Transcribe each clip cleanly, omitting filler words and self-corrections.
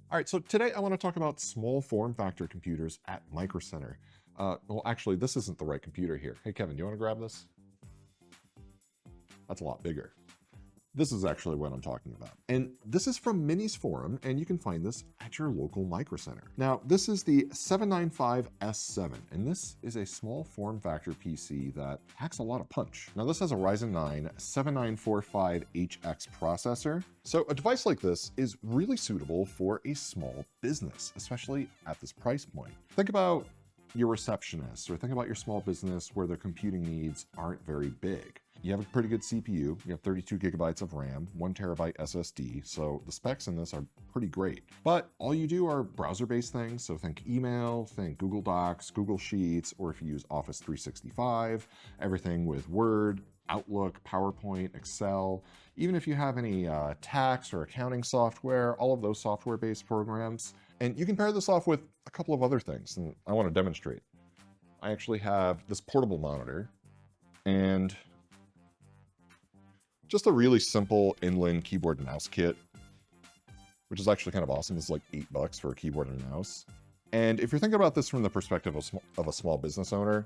All right, so today I want to talk about small form factor computers at microcenter. Well, actually, this isn't the right computer here. Hey, Kevin, do you want to grab this? That's a lot bigger. This is actually what I'm talking about. And this is from Minisforum, and you can find this at your local microcenter. Now, this is the 795S7, and this is a small form factor PC that packs a lot of punch. Now, this has a Ryzen 9 7945HX processor. So a device like this is really suitable for a small business, especially at this price point. Think about your receptionist, or think about your small business where their computing needs aren't very big. You have a pretty good CPU, you have 32 gigabytes of RAM, 1 terabyte SSD, so the specs in this are pretty great. But all you do are browser-based things, so think email, think Google Docs, Google Sheets, or if you use Office 365, everything with Word, Outlook, PowerPoint, Excel. Even if you have any tax or accounting software, all of those software-based programs. And you can pair this off with a couple of other things, and I want to demonstrate. I actually have this portable monitor, and just a really simple inline keyboard and mouse kit, which is actually kind of awesome. It's like $8 for a keyboard and a mouse. And if you're thinking about this from the perspective of a small business owner,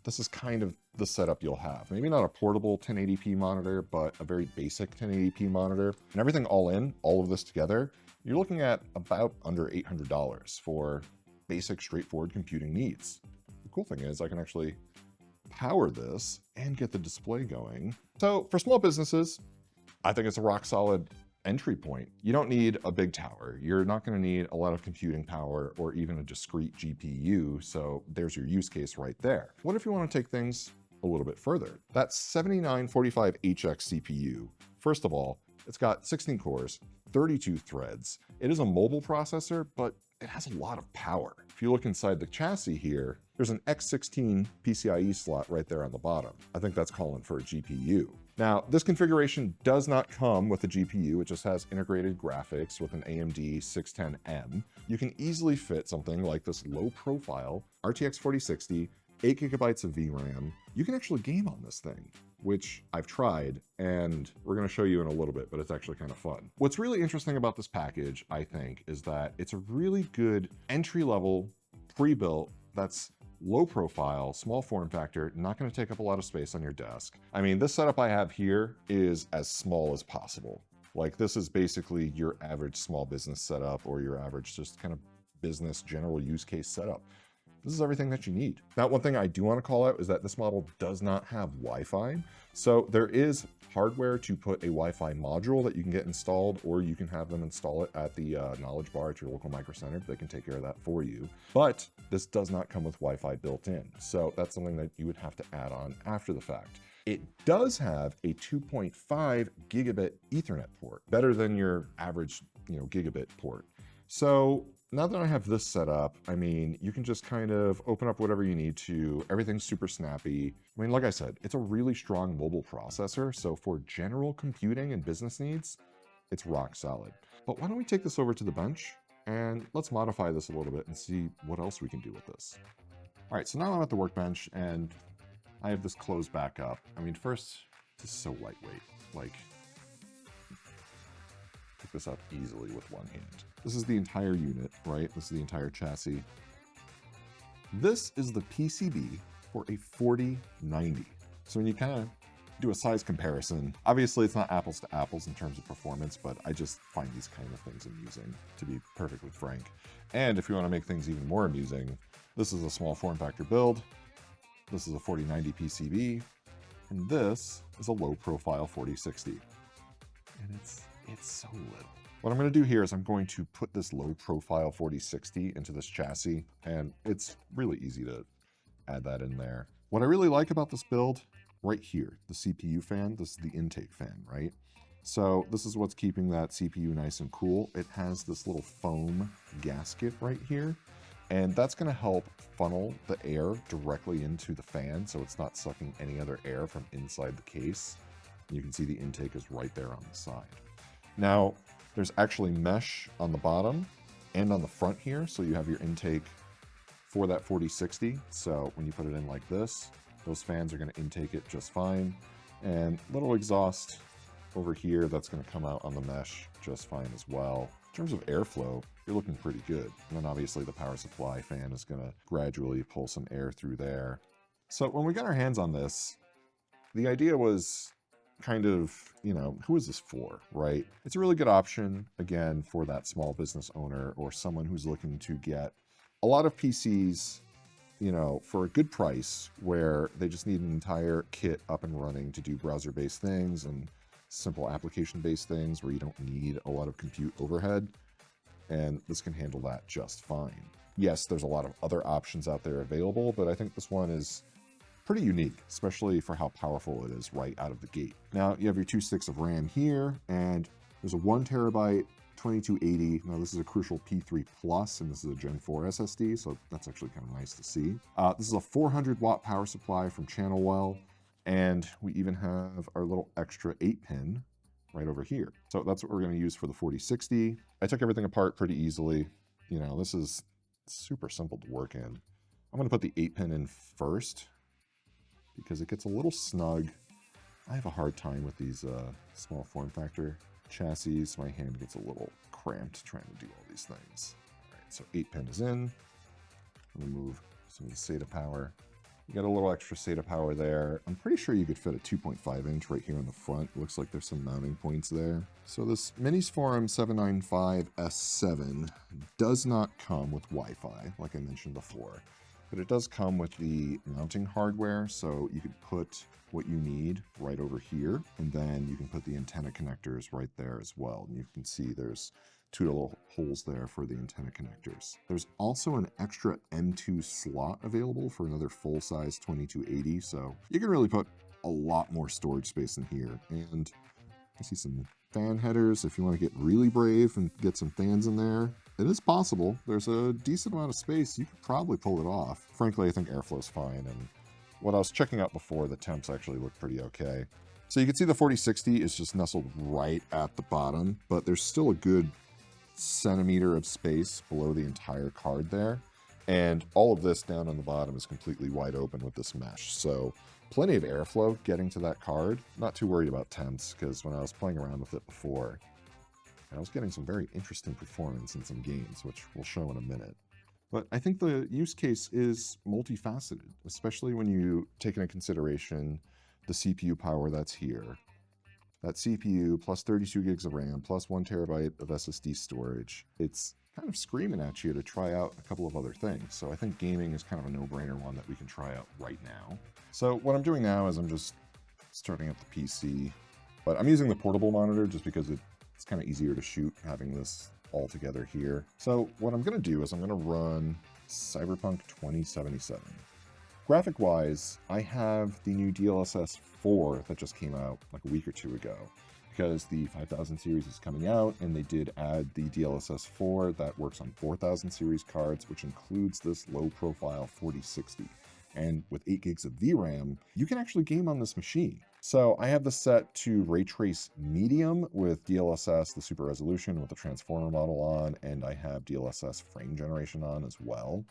this is kind of the setup you'll have. Maybe not a portable 1080p monitor, but a very basic 1080p monitor. And everything all in, all of this together, you're looking at about under $800 for basic, straightforward computing needs. The cool thing is I can actually power this and get the display going. So for small businesses, I think it's a rock solid entry point. You don't need a big tower. You're not going to need a lot of computing power or even a discrete GPU. So there's your use case right there. What if you want to take things a little bit further? That 7945HX CPU, first of all, it's got 16 cores, 32 threads. It is a mobile processor, but it has a lot of power. If you look inside the chassis here, there's an X16 PCIe slot right there on the bottom. I think that's calling for a GPU. Now, this configuration does not come with a GPU. It just has integrated graphics with an AMD 610M. You can easily fit something like this low-profile RTX 4060, 8 gigabytes of VRAM. You can actually game on this thing, which I've tried, and we're going to show you in a little bit, but it's actually kind of fun. What's really interesting about this package, I think, is that it's a really good entry-level, pre-built, that's low profile, small form factor, not going to take up a lot of space on your desk. I mean, this setup I have here is as small as possible. Like, this is basically your average small business setup or your average just kind of business general use case setup. This is everything that you need. Now, one thing I do want to call out is that this model does not have Wi-Fi. So there is hardware to put a Wi-Fi module that you can get installed, or you can have them install it at the knowledge bar at your local microcenter. They can take care of that for you. But this does not come with Wi-Fi built in. So that's something that you would have to add on after the fact. It does have a 2.5 gigabit Ethernet port, better than your average, gigabit port. So now that I have this set up, I mean, you can just kind of open up whatever you need to. Everything's super snappy. I mean, like I said, it's a really strong mobile processor. So for general computing and business needs, it's rock solid. But why don't we take this over to the bench and let's modify this a little bit and see what else we can do with this. All right, so now I'm at the workbench and I have this closed back up. I mean, first, this is so lightweight. Like, pick this up easily with one hand. This is the entire unit, right? This is the entire chassis. This is the PCB for a 4090. So when you kind of do a size comparison, obviously it's not apples to apples in terms of performance, but I just find these kind of things amusing, to be perfectly frank. And if you want to make things even more amusing, this is a small form factor build. This is a 4090 PCB, and this is a low profile 4060. And it's so little. What I'm going to do here is I'm going to put this low profile 4060 into this chassis, and it's really easy to add that in there. What I really like about this build, right here, the CPU fan, this is the intake fan, right? So this is what's keeping that CPU nice and cool. It has this little foam gasket right here, and that's going to help funnel the air directly into the fan, so it's not sucking any other air from inside the case. You can see the intake is right there on the side. Now, there's actually mesh on the bottom and on the front here, so you have your intake for that 4060. So when you put it in like this, those fans are going to intake it just fine. And little exhaust over here that's going to come out on the mesh just fine as well. terms of airflow, you're looking pretty good. And then obviously the power supply fan is going to gradually pull some air through there. So when we got our hands on this, the idea was kind of, you know, who is this for, right? It's a really good option, again, for that small business owner or someone who's looking to get a lot of PCs, you know, for a good price, where they just need an entire kit up and running to do browser-based things and simple application-based things where you don't need a lot of compute overhead. And this can handle that just fine. Yes, there's a lot of other options out there available, but I think this one is pretty unique, especially for how powerful it is right out of the gate. Now you have your 2 sticks of RAM here, and there's a 1 terabyte 2280. Now this is a Crucial P3 Plus, and this is a Gen 4 SSD, so that's actually kind of nice to see. This is a 400 watt power supply from Channelwell, and we even have our little extra 8-pin right over here. So that's what we're going to use for the 4060. I took everything apart pretty easily. You know, this is super simple to work in. I'm going to put the 8-pin in first, because it gets a little snug. I have a hard time with these small form factor chassis. My hand gets a little cramped trying to do all these things. All right, so 8-pin is in. I'm gonna move some of the SATA power. You got a little extra SATA power there. I'm pretty sure you could fit a 2.5 inch right here in the front. Looks like there's some mounting points there. So this Minisforum795S7 does not come with Wi-Fi, like I mentioned before. But it does come with the mounting hardware, so you could put what you need right over here, and then you can put the antenna connectors right there as well. And you can see there's 2 little holes there for the antenna connectors. There's also an extra M2 slot available for another full-size 2280, so you can really put a lot more storage space in here. And I see some fan headers if you want to get really brave and get some fans in there. It is possible. There's a decent amount of space. You could probably pull it off. Frankly, I think airflow's fine, and when I was checking out before, the temps actually look pretty okay. So you can see the 4060 is just nestled right at the bottom, but there's still a good centimeter of space below the entire card there. And all of this down on the bottom is completely wide open with this mesh. So plenty of airflow getting to that card. Not too worried about temps, because when I was playing around with it before, I was getting some very interesting performance in some games, which we'll show in a minute. But I think the use case is multifaceted, especially when you take into consideration the CPU power that's here. That CPU plus 32 gigs of RAM plus 1 terabyte of SSD storage. It's kind of screaming at you to try out a couple of other things. So I think gaming is kind of a no-brainer one that we can try out right now. So what I'm doing now is I'm just starting up the PC, but I'm using the portable monitor just because it's kind of easier to shoot having this all together here. So what I'm going to do is I'm going to run Cyberpunk 2077. Graphic-wise, I have the new DLSS 4 that just came out like a week or 2 ago, because the 5000 series is coming out, and they did add the DLSS 4 that works on 4000 series cards, which includes this low-profile 4060. And with 8 gigs of VRAM, you can actually game on this machine. So I have this set to ray trace medium with DLSS, the super resolution with the transformer model on, and I have DLSS frame generation on as well,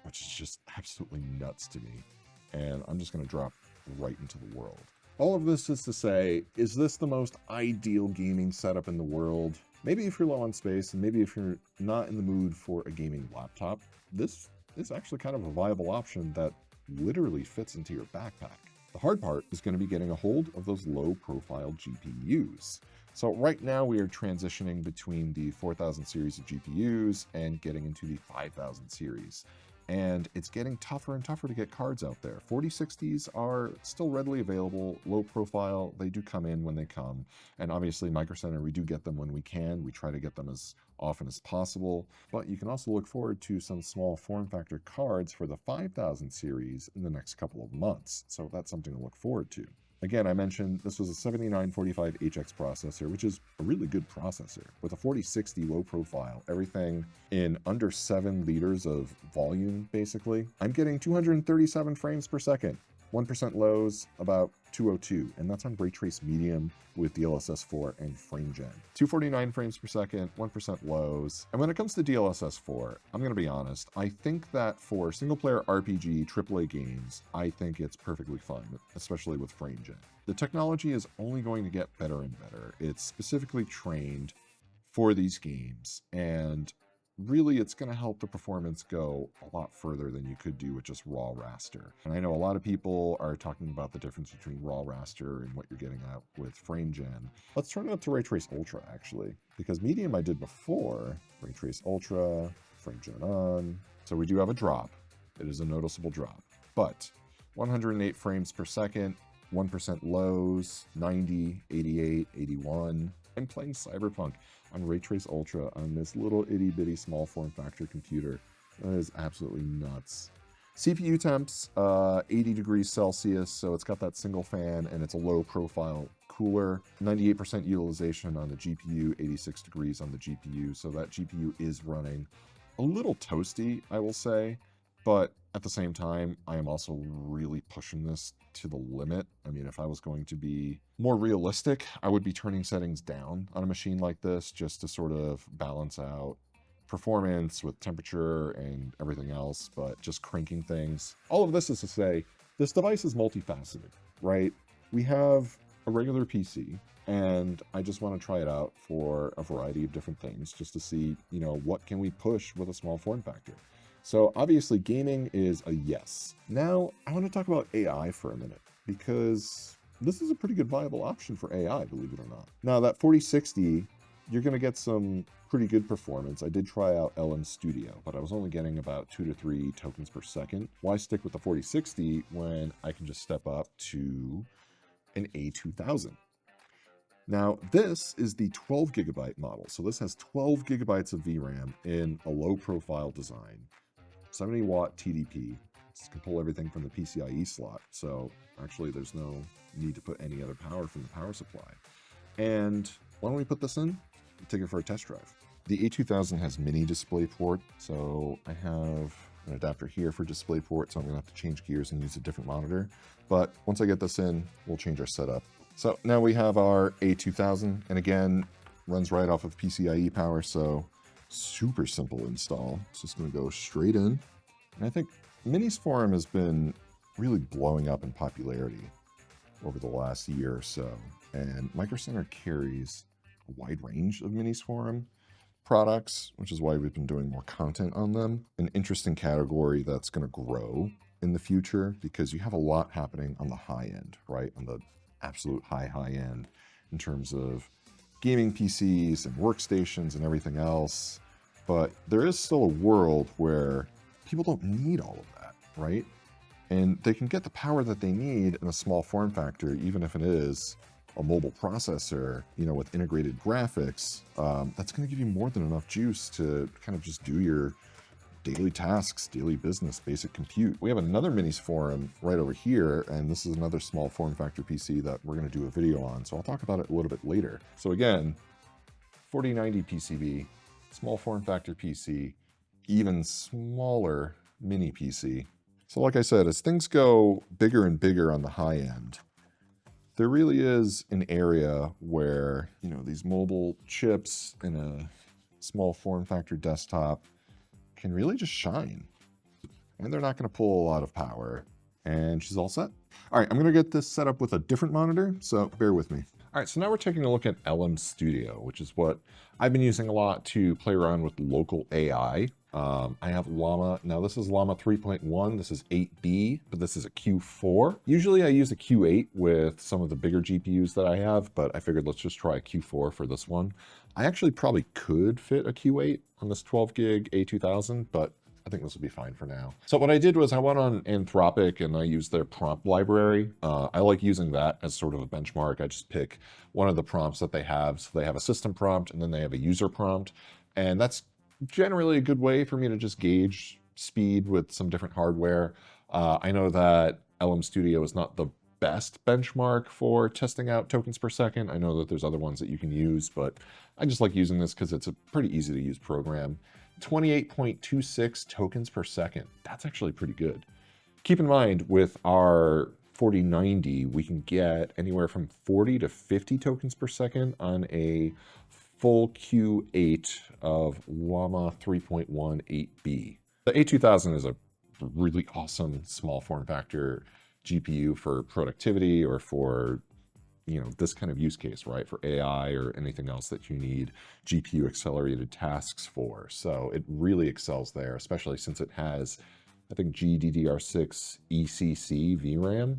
which is just absolutely nuts to me. And I'm just gonna drop right into the world. All of this is to say, is this the most ideal gaming setup in the world? Maybe if you're low on space, and maybe if you're not in the mood for a gaming laptop, this is actually kind of a viable option that literally fits into your backpack. The hard part is going to be getting a hold of those low-profile GPUs. So right now we are transitioning between the 4000 series of GPUs and getting into the 5000 series. And it's getting tougher and tougher to get cards out there. 4060s are still readily available, low profile. They do come in when they come. And obviously microcenter, we do get them when we can. We try to get them as often as possible. But you can also look forward to some small form factor cards for the 5000 series in the next couple of months. So that's something to look forward to. Again, I mentioned this was a 7945HX processor, which is a really good processor. With a 4060 low profile, everything in under 7 liters of volume, basically. I'm getting 237 frames per second. 1% lows, about 202, and that's on ray trace medium with DLSS 4 and frame gen. 249 frames per second, 1% lows. And when it comes to DLSS 4, I'm going to be honest, I think that for single-player RPG AAA games, I think it's perfectly fine, especially with frame gen. The technology is only going to get better and better. It's specifically trained for these games. And really, it's going to help the performance go a lot further than you could do with just raw raster. And I know a lot of people are talking about the difference between raw raster and what you're getting at with frame gen. Let's turn it up to Ray Trace Ultra, actually, because medium I did before, Ray Trace Ultra, frame gen on. So we do have a drop. It is a noticeable drop, but 108 frames per second, 1% lows, 90, 88, 81. I'm playing Cyberpunk on Ray Trace Ultra on this little itty bitty small form factor computer. That is absolutely nuts. CPU temps, 80 degrees Celsius, so it's got that single fan and it's a low profile cooler. 98% utilization on the GPU, 86 degrees on the GPU, so that GPU is running a little toasty, I will say, but at the same time, I am also really pushing this to the limit. I mean, if I was going to be more realistic, I would be turning settings down on a machine like this just to sort of balance out performance with temperature and everything else, but just cranking things. All of this is to say, this device is multifaceted, right? We have a regular PC, and I just want to try it out for a variety of different things just to see, you know, what can we push with a small form factor. So obviously gaming is a yes. Now I want to talk about AI for a minute, because this is a pretty good viable option for AI, believe it or not. Now that 4060, you're going to get some pretty good performance. I did try out LM Studio, but I was only getting about 2 to 3 tokens per second. Why stick with the 4060 when I can just step up to an A2000? Now, this is the 12 gigabyte model. So this has 12 gigabytes of VRAM in a low profile design, 70 watt TDP. This can pull everything from the PCIe slot. So actually there's no need to put any other power from the power supply. And why don't we put this in? Take it for a test drive. The A2000 has mini DisplayPort, so I have an adapter here for DisplayPort, so I'm gonna have to change gears and use a different monitor. But once I get this in, we'll change our setup. So now we have our A2000, and again, runs right off of PCIe power, so super simple install. It's just gonna go straight in. And I think Minisforum has been really blowing up in popularity over the last year or so, and microcenter carries a wide range of Minisforum products, which is why we've been doing more content on them. An interesting category that's going to grow in the future, because you have a lot happening on the high end, right? On the absolute high end in terms of gaming PCs and workstations and everything else. But there is still a world where people don't need all of that, right? And they can get the power that they need in a small form factor, even if it is a mobile processor, you know, with integrated graphics. That's going to give you more than enough juice to kind of just do your daily tasks, daily business, basic compute. We have another Minisforum right over here, and this is another small form factor PC that we're going to do a video on, so I'll talk about it a little bit later. So again, 4090 PCB, small form factor PC, even smaller mini PC. So like I said, as things go bigger and bigger on the high end, there really is an area where, you know, these mobile chips in a small form factor desktop can really just shine. And they're not going to pull a lot of power. And she's all set. All right, I'm going to get this set up with a different monitor, so bear with me. All right, so now we're taking a look at LM Studio, which is what I've been using a lot to play around with local AI. I have Llama. Now this is Llama 3.1. This is 8B, but this is a Q4. Usually I use a Q8 with some of the bigger GPUs that I have, but I figured let's just try a Q4 for this one. I actually probably could fit a Q8 on this 12 gig A2000, but I think this will be fine for now. So what I did was I went on Anthropic and I used their prompt library. I like using that as sort of a benchmark. I just pick one of the prompts that they have. So they have a system prompt and then they have a user prompt. And that's generally a good way for me to just gauge speed with some different hardware. I know that LM Studio is not the best benchmark for testing out tokens per second. I know that there's other ones that you can use, but I just like using this because it's a pretty easy to use program. 28.26 tokens per second. That's actually pretty good. Keep in mind with our 4090, we can get anywhere from 40 to 50 tokens per second on a full Q8 of Llama 3.1 8B. The A2000 is a really awesome small form factor GPU for productivity or for this kind of use case, right? For AI or anything else that you need GPU accelerated tasks for. So it really excels there, especially since it has, I think, GDDR6 ECC VRAM.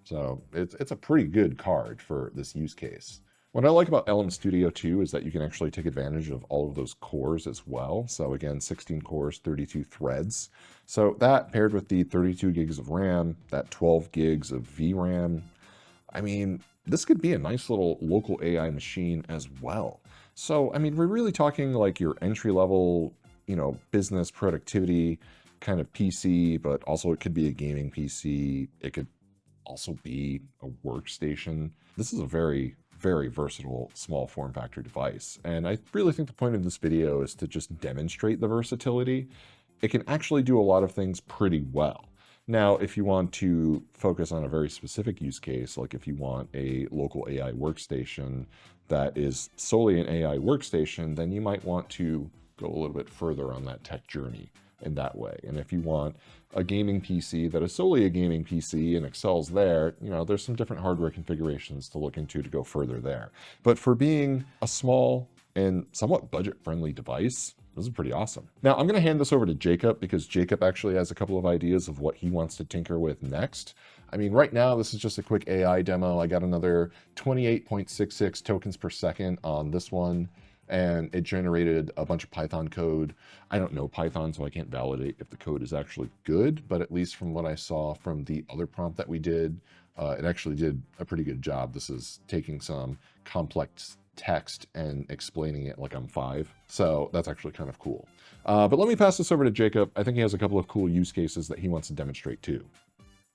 So it's a pretty good card for this use case. What I like about LM Studio too is that you can actually take advantage of all of those cores as well. So again, 16 cores, 32 threads. So that paired with the 32 gigs of RAM, that 12 gigs of VRAM, I mean, this could be a nice little local AI machine as well. So, I mean, we're really talking like your entry level, business productivity kind of PC, but also it could be a gaming PC. It could also be a workstation. This is a very, very versatile small form factor device. And I really think the point of this video is to just demonstrate the versatility. It can actually do a lot of things pretty well. Now, if you want to focus on a very specific use case, like if you want a local AI workstation that is solely an AI workstation, then you might want to go a little bit further on that tech journey in that way. And if you want a gaming PC that is solely a gaming PC and excels there, there's some different hardware configurations to look into to go further there. But for being a small and somewhat budget-friendly device, this is pretty awesome. Now, I'm going to hand this over to Jacob because Jacob actually has a couple of ideas of what he wants to tinker with next. I mean, right now, this is just a quick AI demo. I got another 28.66 tokens per second on this one, and it generated a bunch of Python code. I don't know Python, so I can't validate if the code is actually good, but at least from what I saw from the other prompt that we did, it actually did a pretty good job. This is taking some complex text and explaining it like I'm 5. So that's actually kind of cool. But let me pass this over to Jacob. I think he has a couple of cool use cases that he wants to demonstrate too.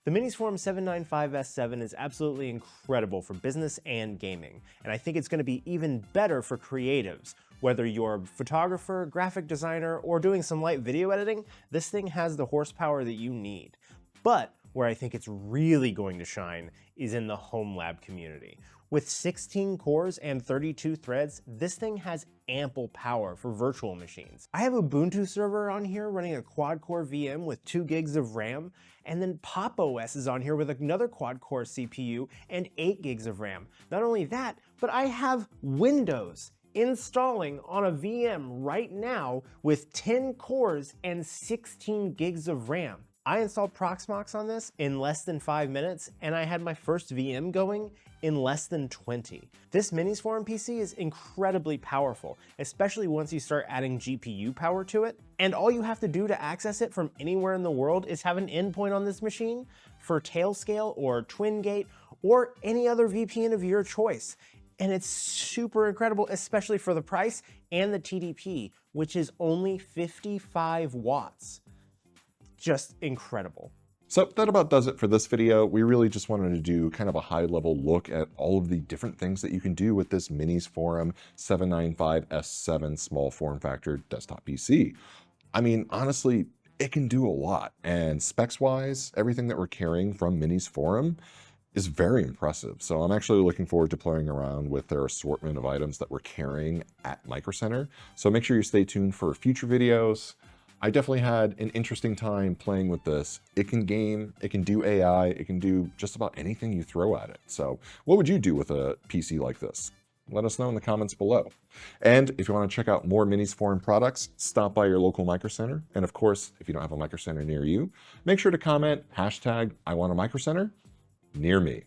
The Minisforum795S7 is absolutely incredible for business and gaming, and I think it's going to be even better for creatives. Whether you're a photographer, graphic designer, or doing some light video editing, this thing has the horsepower that you need. But where I think it's really going to shine is in the home lab community. With 16 cores and 32 threads, this thing has ample power for virtual machines. I have Ubuntu server on here running a quad-core VM with 2 gigs of RAM, and then Pop! OS is on here with another quad-core CPU and 8 gigs of RAM. Not only that, but I have Windows installing on a VM right now with 10 cores and 16 gigs of RAM. I installed Proxmox on this in less than 5 minutes, and I had my first VM going in less than 20. This Minisforum PC is incredibly powerful, especially once you start adding GPU power to it. And all you have to do to access it from anywhere in the world is have an endpoint on this machine for Tailscale or TwinGate or any other VPN of your choice. And it's super incredible, especially for the price and the TDP, which is only 55 watts. Just incredible. So that about does it for this video. We really just wanted to do kind of a high level look at all of the different things that you can do with this Minisforum795S7 small form factor desktop PC. I mean, honestly, it can do a lot. And specs wise, everything that we're carrying from Minisforum is very impressive. So I'm actually looking forward to playing around with their assortment of items that we're carrying at Microcenter. So make sure you stay tuned for future videos. I definitely had an interesting time playing with this. It can game, it can do AI, it can do just about anything you throw at it. So what would you do with a PC like this? Let us know in the comments below. And if you want to check out more Minisforum products, stop by your local Microcenter. And of course, if you don't have a Microcenter near you, make sure to comment #IWantAMicrocenter near me.